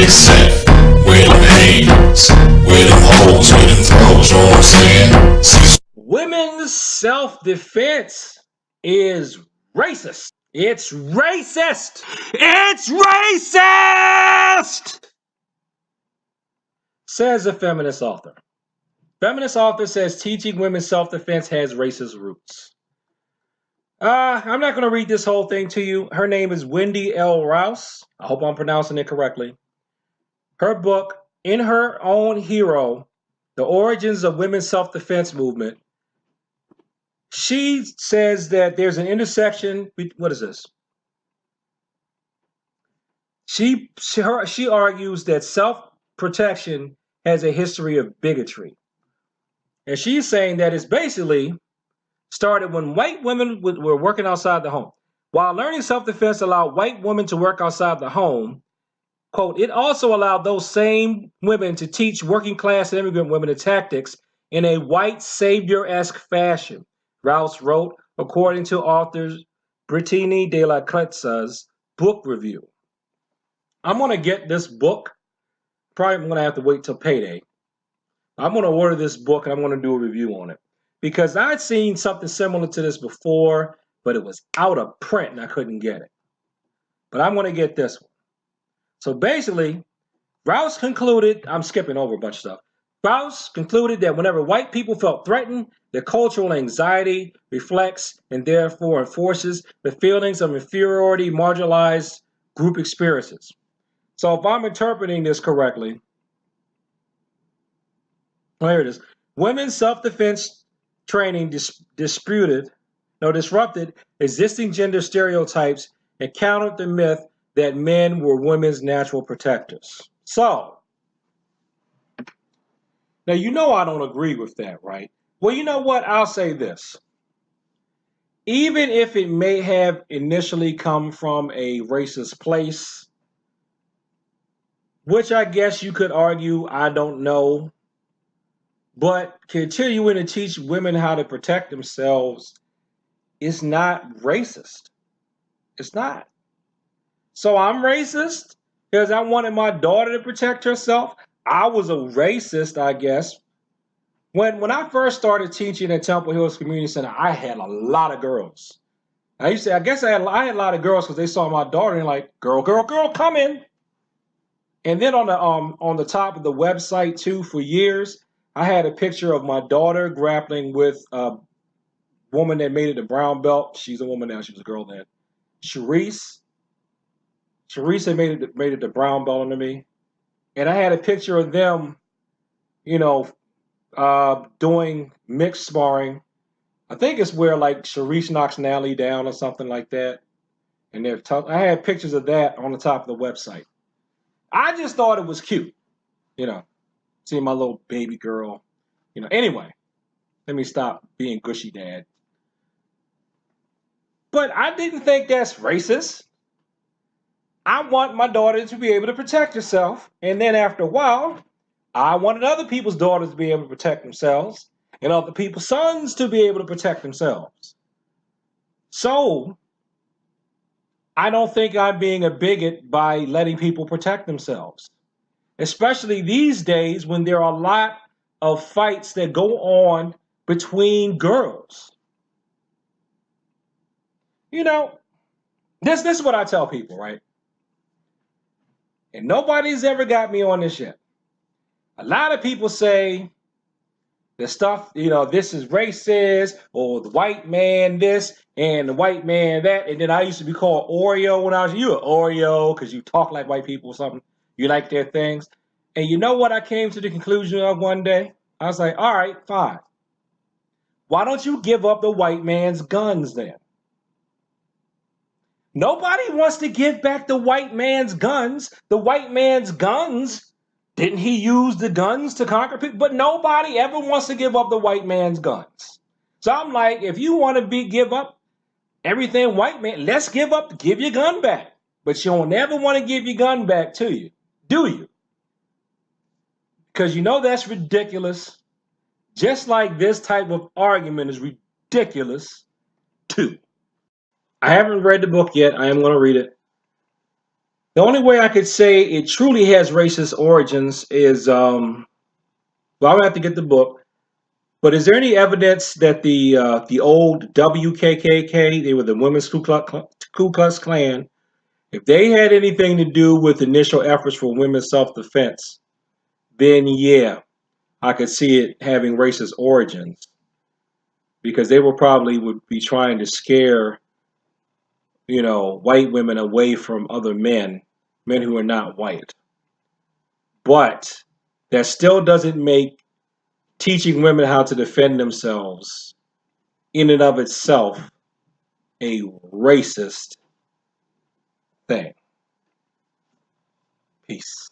Except where them haters, where them hoes, where them throws, you know what I'm saying? Cecil. Women's self-defense is racist. It's racist. It's racist, says a feminist author. Feminist author says teaching women self-defense has racist roots. I'm not going to read this whole thing to you. Her name is Wendy L. Rouse. I hope I'm pronouncing it correctly. Her book, In Her Own Hero, The Origins of Women's Self-Defense Movement. She says that there's an intersection. What is this? She argues that self-protection has a history of bigotry. And she's saying that it's basically started when white women were working outside the home. While learning self-defense allowed white women to work outside the home, quote, it also allowed those same women to teach working class and immigrant women the tactics in a white savior-esque fashion, Rouse wrote, according to authors Brittany de la Cretza's book review. I'm going to get this book. Probably I'm going to have to wait till payday. I'm going to order this book and I'm going to do a review on it. Because I'd seen something similar to this before, but it was out of print and I couldn't get it. But I'm going to get this one. So basically, Rouse concluded, I'm skipping over a bunch of stuff. Rouse concluded that whenever white people felt threatened, their cultural anxiety reflects and therefore enforces the feelings of inferiority, marginalized group experiences. So if I'm interpreting this correctly, here it is. Women's self-defense training disrupted existing gender stereotypes and countered the myth that men were women's natural protectors. So, now you know I don't agree with that, right? Well, you know what? I'll say this. Even if it may have initially come from a racist place, which I guess you could argue, I don't know, but continuing to teach women how to protect themselves is not racist. It's not. So I'm racist because I wanted my daughter to protect herself. I was a racist, I guess. When I first started teaching at Temple Hills Community Center, I had a lot of girls. I guess I had a lot of girls because they saw my daughter and like, girl, come in. And then on the top of the website too, for years, I had a picture of my daughter grappling with a woman that made it to brown belt. She's a woman now. She was a girl then. Sharice had made it to brown belt under me. And I had a picture of them, doing mixed sparring. I think it's where like Sharice knocks Natalie down or something like that. And I had pictures of that on the top of the website. I just thought it was cute, seeing my little baby girl, Anyway, let me stop being gushy dad. But I didn't think that's racist. I want my daughter to be able to protect herself. And then after a while, I wanted other people's daughters to be able to protect themselves and other people's sons to be able to protect themselves. So I don't think I'm being a bigot by letting people protect themselves, especially these days when there are a lot of fights that go on between girls. This is what I tell people, right? And nobody's ever got me on this yet. A lot of people say the stuff, this is racist, or the white man this, and the white man that. And then I used to be called Oreo when I was, you an Oreo, because you talk like white people or something. You like their things. And you know what I came to the conclusion of one day? I was like, all right, fine. Why don't you give up the white man's guns then? Nobody wants to give back the white man's guns. The white man's guns, didn't he use the guns to conquer people? But nobody ever wants to give up the white man's guns. So I'm like, if you want to give up everything white man, let's give your gun back. But you don't never want to give your gun back to you, do you? Because that's ridiculous. Just like this type of argument is ridiculous too. I haven't read the book yet. I am going to read it. The only way I could say it truly has racist origins is, well, I'm gonna have to get the book. But is there any evidence that the old WKKK, they were the Women's Ku Klux Klan, if they had anything to do with initial efforts for women's self-defense, then yeah, I could see it having racist origins because they were probably would be trying to scare, white women away from other men who are not white. But that still doesn't make teaching women how to defend themselves in and of itself a racist thing. Peace.